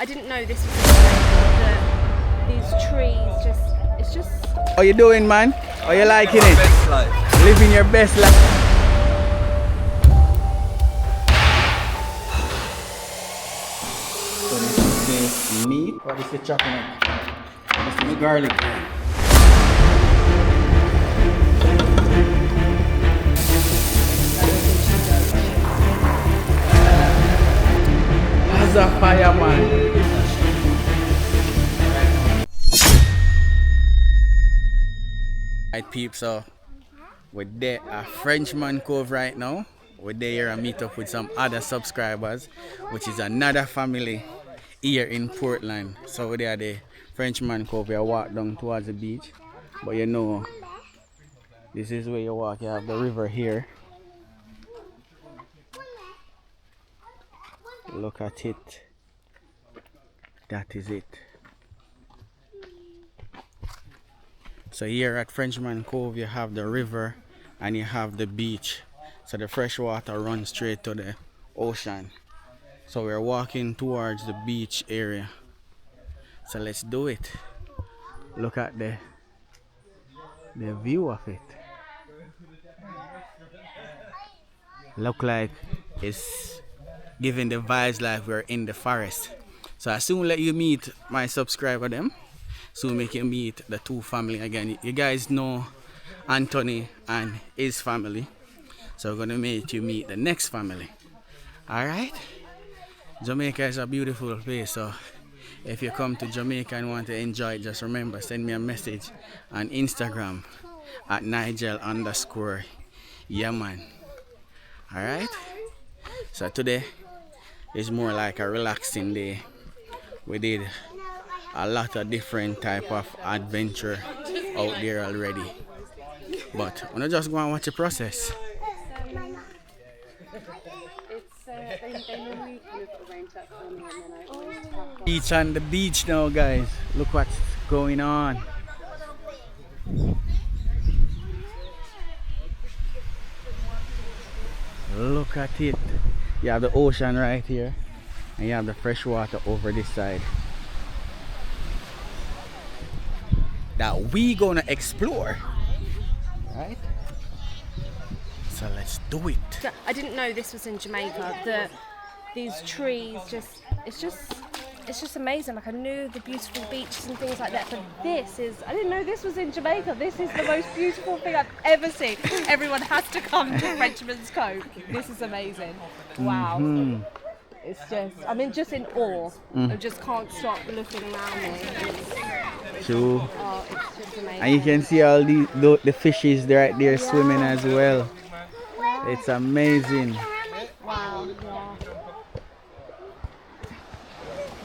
I didn't know this was Jamaica. These trees it's just... How you doing, man? How you liking it? Best life. Living your best life. So this is the meat. What is the chopping up? This is the garlic. As a fireman. Right, peeps, so we're there at Frenchman Cove right now. We're there here and meet up with some other subscribers, which is another family here in Portland. So we're there at the Frenchman Cove. We walk down towards the beach, but you know, this is where you walk. You have the river here. Look at it. That is it. So here at Frenchman Cove you have the river and you have the beach. So the fresh water runs straight to the ocean. So we're walking towards the beach area. So let's do it. Look at the view of it. Look like it's giving the vibes like we're in the forest. So I soon let you meet my subscriber them. Soon make you meet the two family again. You guys know Anthony and his family. So we're gonna make you meet the next family. Alright? Jamaica is a beautiful place, so if you come to Jamaica and want to enjoy it, just remember, send me a message on Instagram at Nigel_Yaman. Alright? So today is more like a relaxing day. We did a lot of different type of adventure out there already, but I'm just going to watch the process. Beach on the beach now, guys. Look what's going on. Look at it. You have the ocean right here and you have the fresh water over this side that we gonna explore, right? So let's do it. I didn't know this was in Jamaica. These trees it's just amazing. Like, I knew the beautiful beaches and things like that, but I didn't know this was in Jamaica. This is the most beautiful thing I've ever seen. Everyone has to come to Frenchman's Cove. This is amazing. Wow. It's just, just in awe. I just can't stop looking around me. True. Oh, it's just amazing. And you can see all the fishes right there swimming as well. It's amazing. Wow. Yeah.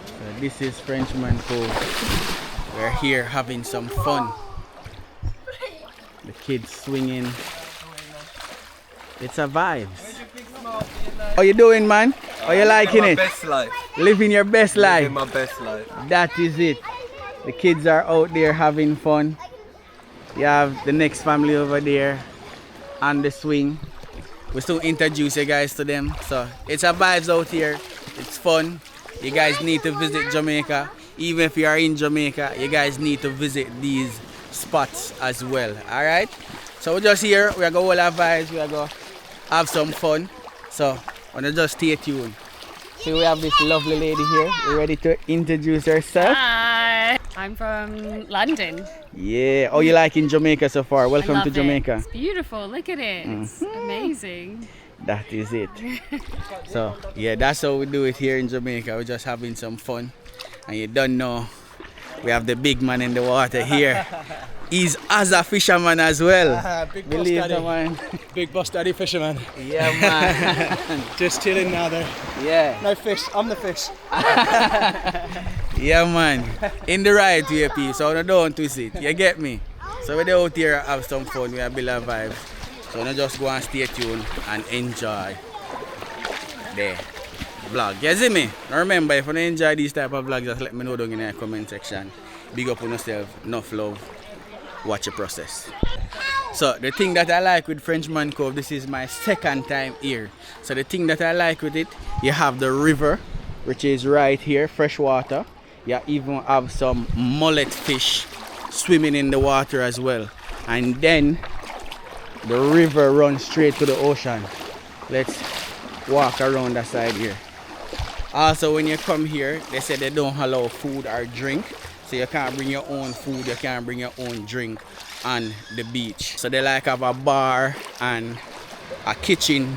So this is Frenchman Cove. We're here having some fun. The kids swinging. It's a vibes. How you doing, man? How you liking it? Best life. Living your best life. Living my best life. That is it. The kids are out there having fun. You have the next family over there on the swing. We still introduce you guys to them. So it's a vibes out here. It's fun. You guys need to visit Jamaica. Even if you are in Jamaica, you guys need to visit these spots as well. Alright? So we're just here. We're going to hold our vibes. We're going to have some fun. So wanna just stay tuned. So we have this lovely lady here. You ready to introduce herself? Hi, I'm from London. Yeah. Oh, you liking Jamaica so far? Welcome to Jamaica. It's beautiful. Look at it. It's amazing. That is it. So yeah, that's how we do it here in Jamaica. We're just having some fun. And you don't know, we have the big man in the water here. He's as a fisherman as well. Big boss daddy. Man. Big boss daddy fisherman. Yeah, man. Just chilling now there. Yeah. No fish, I'm the fish. Yeah, man. In the right way, P. So don't twist it. You get me? So we're out here have some fun. We have build a vibe. So just go and stay tuned and enjoy the vlog. You see me? Now remember, if you enjoy these type of vlogs, just let me know down in the comment section. Big up on yourself. Enough love. Watch the process. So the thing that I like with Frenchman Cove, this is my second time here. So the thing that I like with it, you have the river which is right here, fresh water. You even have some mullet fish swimming in the water as well. And then the river runs straight to the ocean. Let's walk around that side here. Also, when you come here, they say they don't allow food or drink. So you can't bring your own food, you can't bring your own drink on the beach. So they like have a bar and a kitchen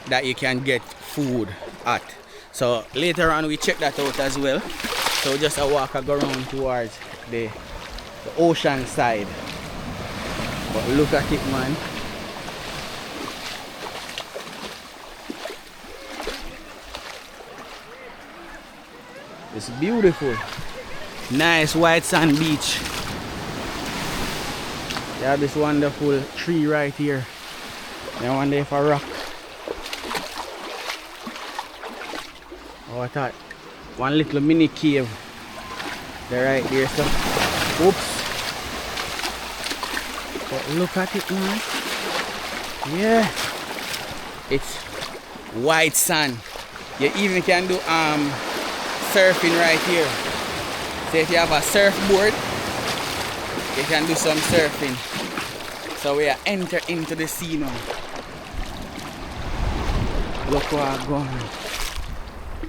that you can get food at. So later on we check that out as well. So just a walk go around towards the ocean side. But look at it, man. It's beautiful. Nice white sand beach. You have this wonderful tree right here. I wonder if a rock. Oh, I thought one little mini cave. They're right there, so. Oops. But look at it, man. Yeah. It's white sand. You even can do surfing right here. So if you have a surfboard, you can do some surfing. So we are enter into the sea now. Look where I'm going.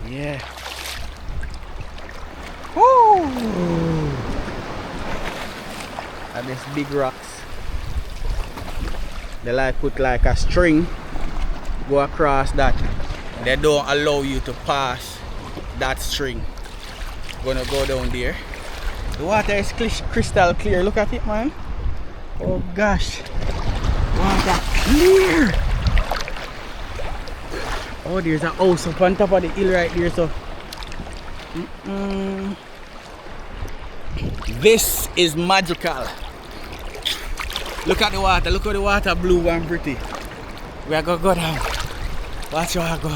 Yeah. Woo! And these big rocks. They like put like a string go across that. They don't allow you to pass that string. Gonna go down there. The water is crystal clear. Look at it, man. Oh gosh. Water clear. Oh, there's a house up on top of the hill right there, so. This is magical. Look at the water. Look at the water, blue and pretty. We are gonna go down. Watch where I go.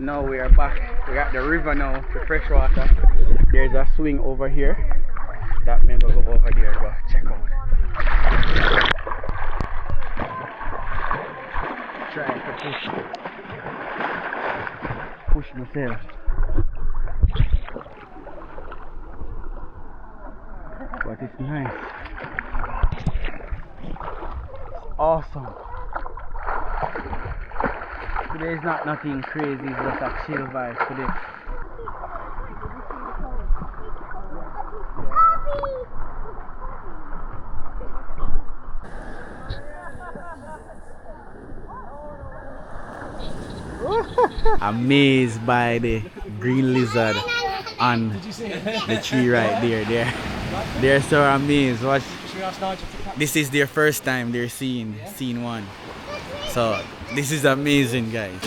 Now we are back. We're at the river now, the fresh water. There's a swing over here. That may go over there, go check out. Trying to push myself. But it's nice. It's awesome. Today is not nothing crazy, it's just a chill vibe today. Amazed by the green lizard on the tree right there. They're so amazed. Watch. This is their first time they're seeing one. So this is amazing, guys.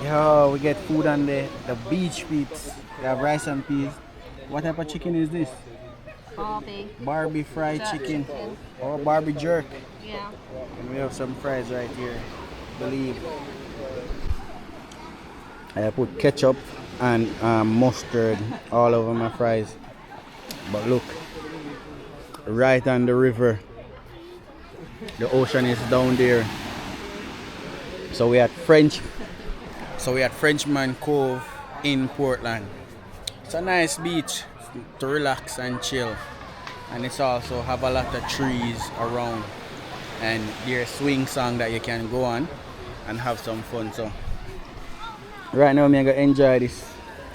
Yo, we get food on the beach peeps. We have rice and peas. What type of chicken is this? Barbie fried chicken. Or Barbie jerk. Yeah. And we have some fries right here. Believe. I put ketchup and mustard all over my fries. But look, right on the river. The ocean is down there. So we at Frenchman Cove in Portland. It's a nice beach to relax and chill. And it's also have a lot of trees around. And there's swing song that you can go on and have some fun. So right now I'm gonna enjoy this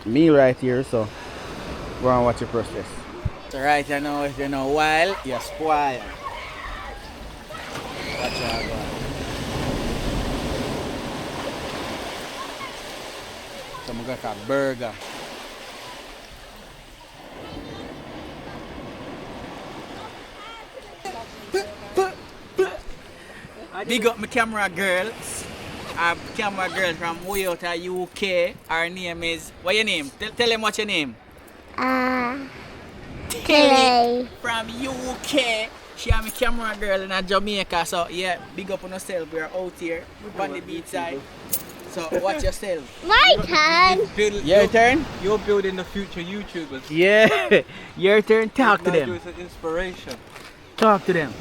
meal right here. So go and watch the process. So right here now, if you're not wild, you're spoiled. Watch out, go. So I'm gonna got a burger. Big up my camera girls. Camera girl from way out of UK. Her name is, what your name? Tell them what your name. Kelly from UK. She am a camera girl in Jamaica. So yeah, big up on herself. We are out here on the beach side. So watch yourself. My turn. Your turn? You're building the future YouTubers. Yeah. Your turn. Talk to them. It's an inspiration. Talk to them.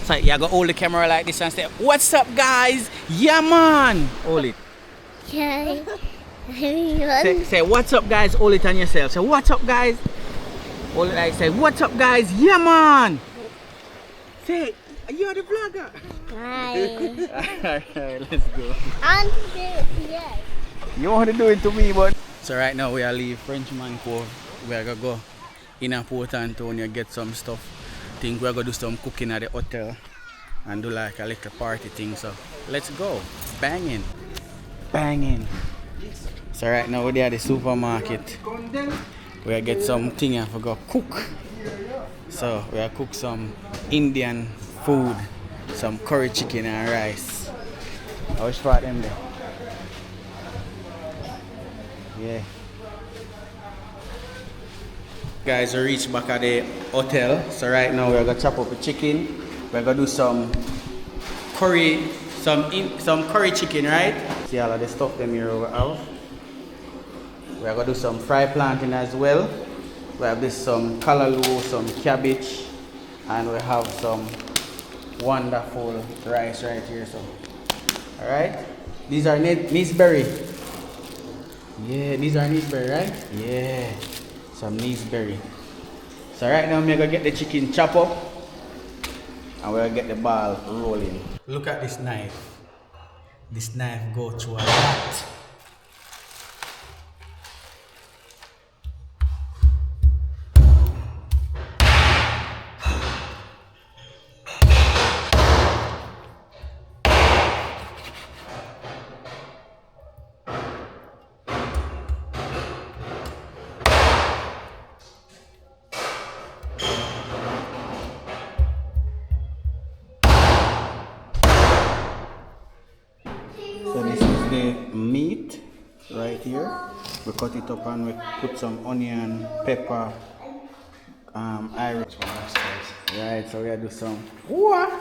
So you gotta hold the camera like this and say, "What's up, guys? Yeah, man." Hold it. Okay. Say, "What's up, guys?" Hold it on yourself. Say, "What's up, guys?" Hold it like say, "What's up, guys? Yeah, man." Say, "You're the vlogger." Alright, let's go. I'm good. Yes. You want to do it to me, but so right now we are leave Frenchman Cove. We are gonna go in a Port Antonio, get some stuff. Think we're gonna do some cooking at the hotel and do like a little party thing. So let's go. Banging. Banging. So right now we're at the supermarket. We'll get some thing and we go cook. So we'll cook some Indian food, some curry chicken and rice. I wish for them there. Yeah. Guys, we reached back at the hotel. So right now we're gonna chop up the chicken. We're gonna do some curry, some curry chicken, right? See all of the stuff them here we have. We're gonna do some fried plantain as well. We have this some callaloo, some cabbage, and we have some wonderful rice right here. So, all right. These are neeseberry. Yeah, these are neeseberry, right? Yeah, some neeseberry. So right now I'm gonna get the chicken chop up, and we'll get the ball rolling. Look at this knife. This knife go through a lot. So this is the meat right here. We cut it up and we put some onion, pepper, Irish. Right, so we do some. What?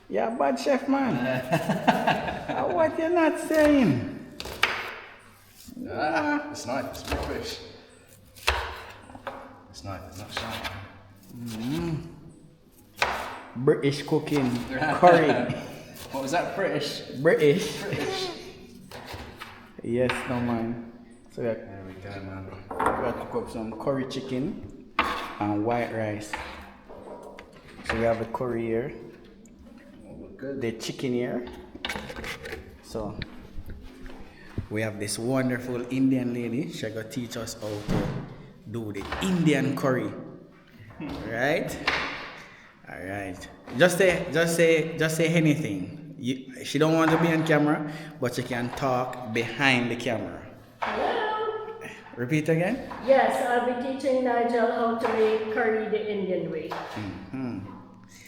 You're a bad chef, man. What you're not saying? It's nice. It's big fish. It's nice. It's not sharp. British cooking, curry. What was that? British? British. Yes, no man. So There we go, man. we'll cook up some curry chicken and white rice. So we have the curry here, the chicken here. So we have this wonderful Indian lady. She's gonna teach us how to do the Indian curry. Right? All right. Just say anything. She don't want to be on camera, but she can talk behind the camera. Hello. Repeat again. Yes, I'll be teaching Nigel how to make curry the Indian way.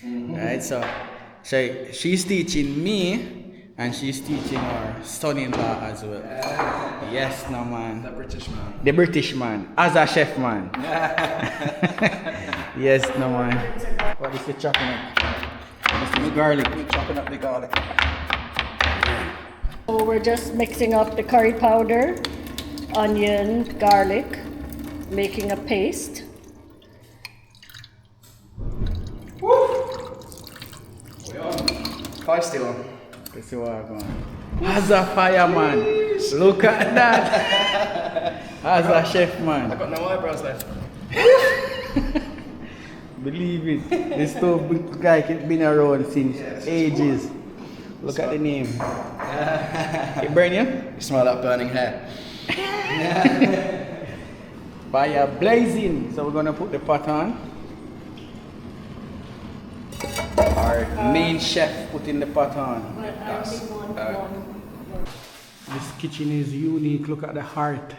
Right. So she's teaching me, and she's teaching our son-in-law as well. Yes, no man. The British man. The British man, as a chef man. Yes, no man. What is the chopping up? This is garlic. Chopping up the garlic. So we're just mixing up the curry powder, onion, garlic, making a paste. Fire still on. Let's see what I'm going. As a fireman. Look at that. As a chef man. I've got no eyebrows left. Believe it. This stove like it's been around since ages. Look at the name. It burn you? You smell that burning hair. Fire blazing. So we're gonna put the pot on. Our main chef putting the pot on. This kitchen is unique. Look at the heart.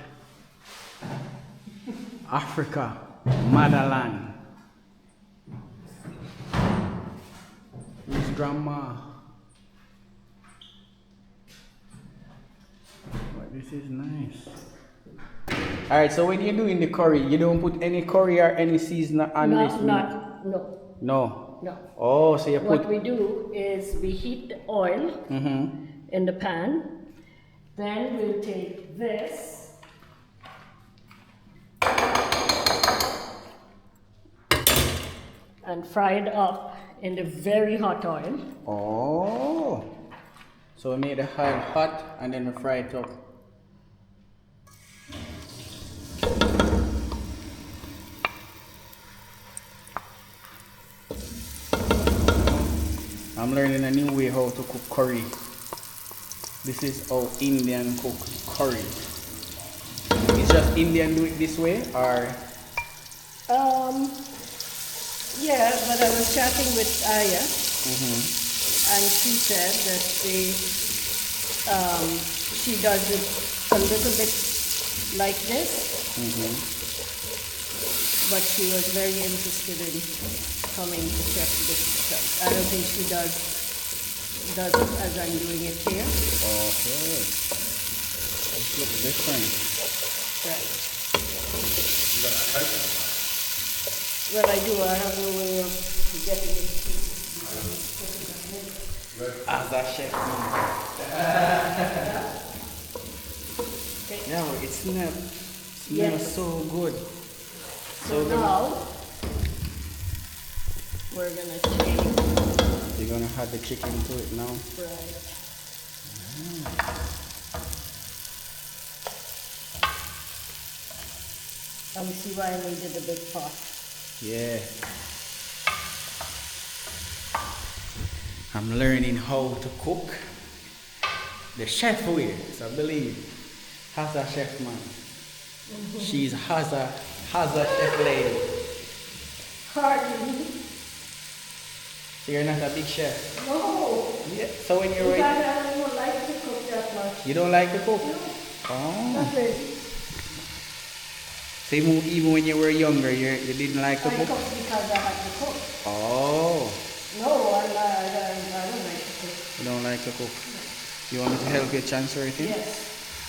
Africa, motherland. Who's grandma? But this is nice. Alright, so when you're doing the curry, you don't put any curry or any seasoning on this meat? No. No. Oh, so you put. What we do is we heat the oil in the pan, Then we'll take this and fry it up in the very hot oil. Oh. So we make the oil hot and then we fry it up. I'm learning a new way how to cook curry. This is how Indian cook curry. Is just Indian do it this way or? Yeah, but I was chatting with Aya, and she said that she does it a little bit like this, but she was very interested in coming to check this. I don't think she does it as I'm doing it here. Okay. It looks different. Right. Well, I do. I have no way of getting it. As a chef. Yeah, it smells so good. So now we're gonna change. You're gonna add the chicken to it now. Right. And we see why I needed a big pot. Yeah. I'm learning how to cook the chef way, so I believe. Haza chef man. She's Haza chef lady. Hardly. So you're not a big chef? No. Yeah. So when In you're fact, I don't like to cook that much. you don't like to cook? Oh. Not really. So even when you were younger, you didn't like to I cook? cook because I have to cook. Oh. No, I don't like to cook. You don't like to cook? You want me to help you transfer it in? Yes.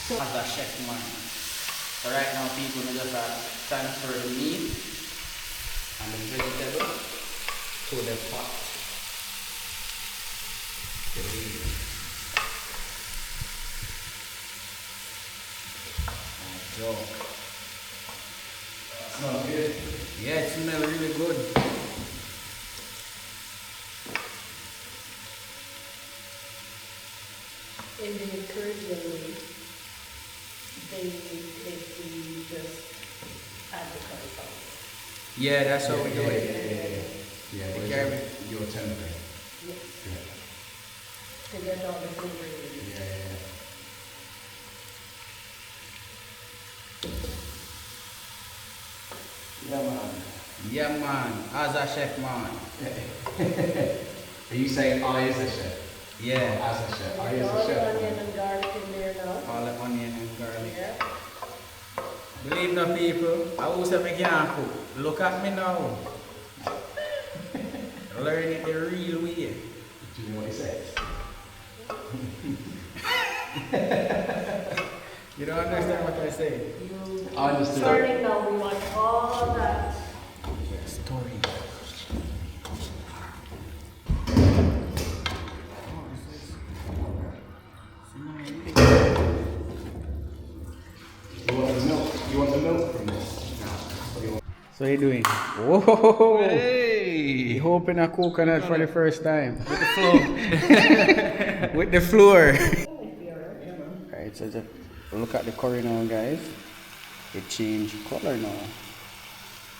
So, As a chef man. So right now people may just transfer the meat and the vegetable to the pot. Smells good. Yeah, it smells really good. in the Caribbean way, they just add the curry powder. Yeah, that's how we do it. Yeah, The where's Caribbean. your temper? Yes. Yeah. To get all the flavor in it. Yeah. Yeah, man. Yeah, man. As a chef, man. Are you saying I as a chef? Yeah. As a chef. I All as a the chef. onion and garlic in there now. All the onion and garlic. Yeah. Believe no people, I also make can't cook. Look at me now. Learn it the real way. Do you know what he says? You don't understand what I say? I understood. Starting now, we want all that. Story. You want the milk? You want the milk from this? So you doing? Whoa! Hey! You open a coconut for the first time. With the flow. With the flour. Alright, so just look at the curry now, guys. It changed color now.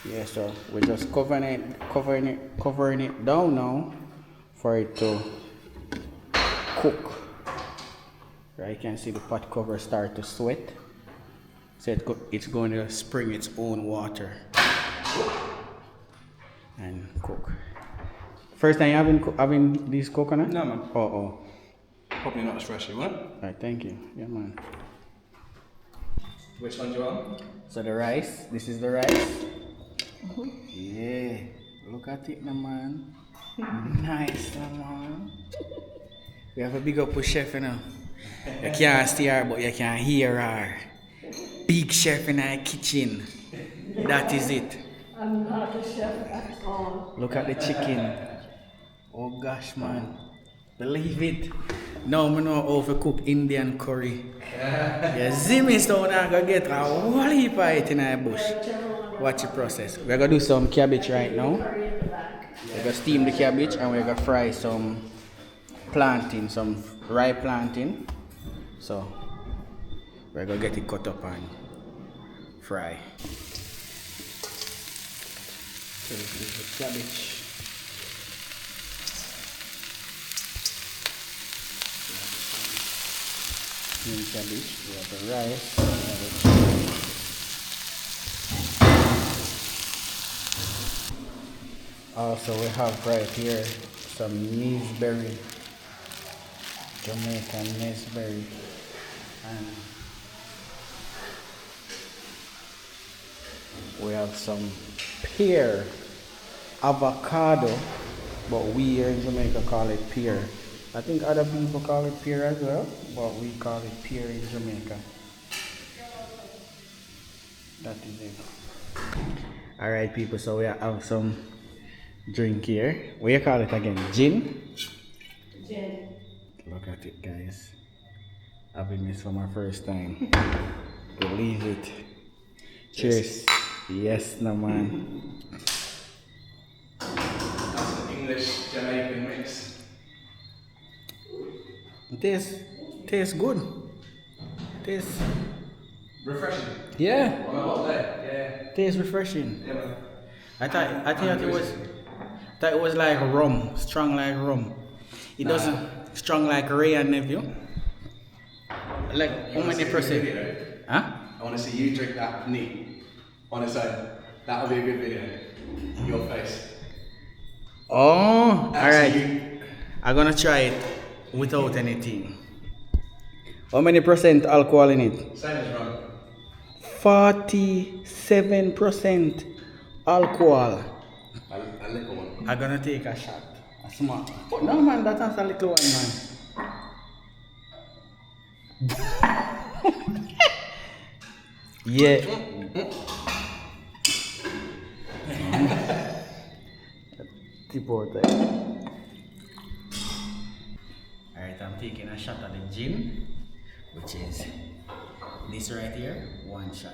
Yeah, so we're just covering it down now for it to cook. Right, you can see the pot cover start to sweat. So it's going to spring its own water and cook. First time you having these coconut? No, man. Oh. Probably not as fresh, you want? Alright, thank you. Yeah, man. Which one do you want? So the rice, this is the rice. Yeah, look at it now, man. Nice, now, man. We have a big up with chef, you know. You can't see her, but you can hear her. Big chef in our kitchen. That is it. I'm not a chef at all. Look at the chicken. Oh gosh, man. Believe it. Now I know how to cook Indian curry. Yeah, Zimmy so now go get a whole heap of it in the bush. Watch the process. We're gonna do some cabbage right now. We're gonna steam the cabbage and we're gonna fry some plantain, some rye plantain. So we're gonna get it cut up and fry. So this is the cabbage. Green cabbage, we have the rice, we have the chicken. Also we have right here some raspberry, Jamaican raspberry, and we have some pear, avocado, but we here in Jamaica call it pear. I think other people call it pear as well, but we call it pear in Jamaica. That is it. Alright people, so we have some drink here. What do you call it again? Gin? Jen. Look at it guys. Having this for my first time. Believe it. Cheers. Yes, no man. That's an English Jamaican mix. Tastes good. Tastes Refreshing. yeah. On a hot day. Tastes refreshing. Yeah. Man. I thought it was like rum, strong like rum. It doesn't strong like Ray and Nephew. Like how many percent? Huh? I want to see you drink that neat on its own. That'll be a good video. Your face. Oh, alright. You. I'm gonna try it without anything. How many percent alcohol in it? Same as rum. 47% alcohol. A little one. I'm gonna take a shot. A small. Oh, no man, that's a little one man. Yeah. Tip out there. Alright, I'm taking a shot of the gin, which is this right here, one shot.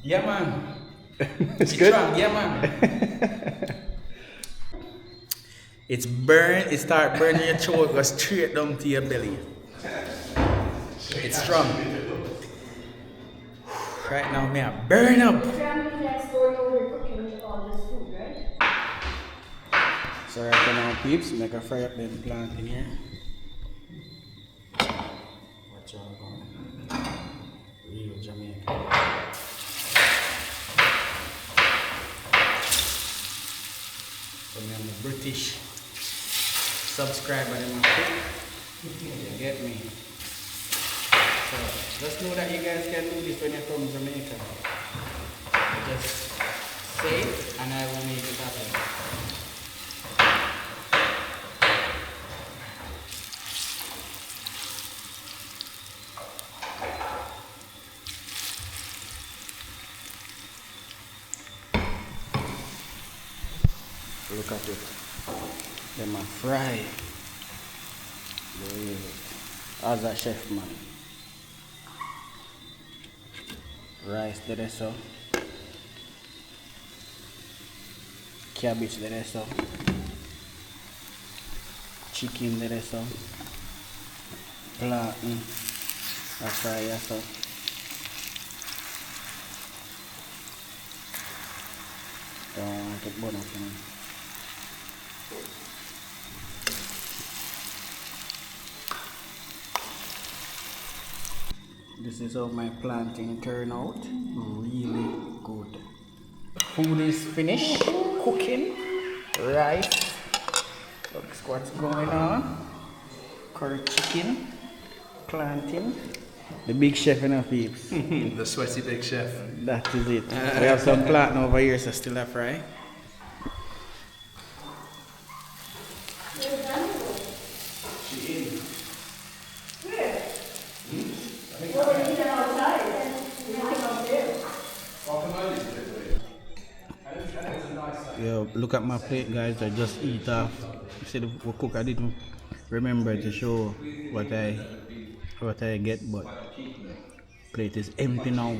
Yeah man. It's good. Strong. Yeah man. It's burn, it start burning your throat, go straight down to your belly. It's strong. Right now, me a burn up. Family next door, we're cooking all this food, right? So right now, peeps, make a fry up them plant in here. Watch out, going. Real Jamaican. So me I'm a British subscriber in my food. You get me? So just know that you guys can do this when you're from Jamaica. Just say it and I will make it happen. Look at it. Them a fry. As a chef man. Rice there so. Cabbage there so. Chicken there so. Plantain. A fry so. Don't want to burn up. This is how my planting turn out. Really good. Food is finished. Cooking. Rice. Look what's going on. Curry chicken. Planting. The big chef in our peeps. The sweaty big chef. That is it. We have some plantain over here, so still a fry. look at my plate, guys. I just eat off. Instead of we cook, I didn't remember to show what I get, but plate is empty now.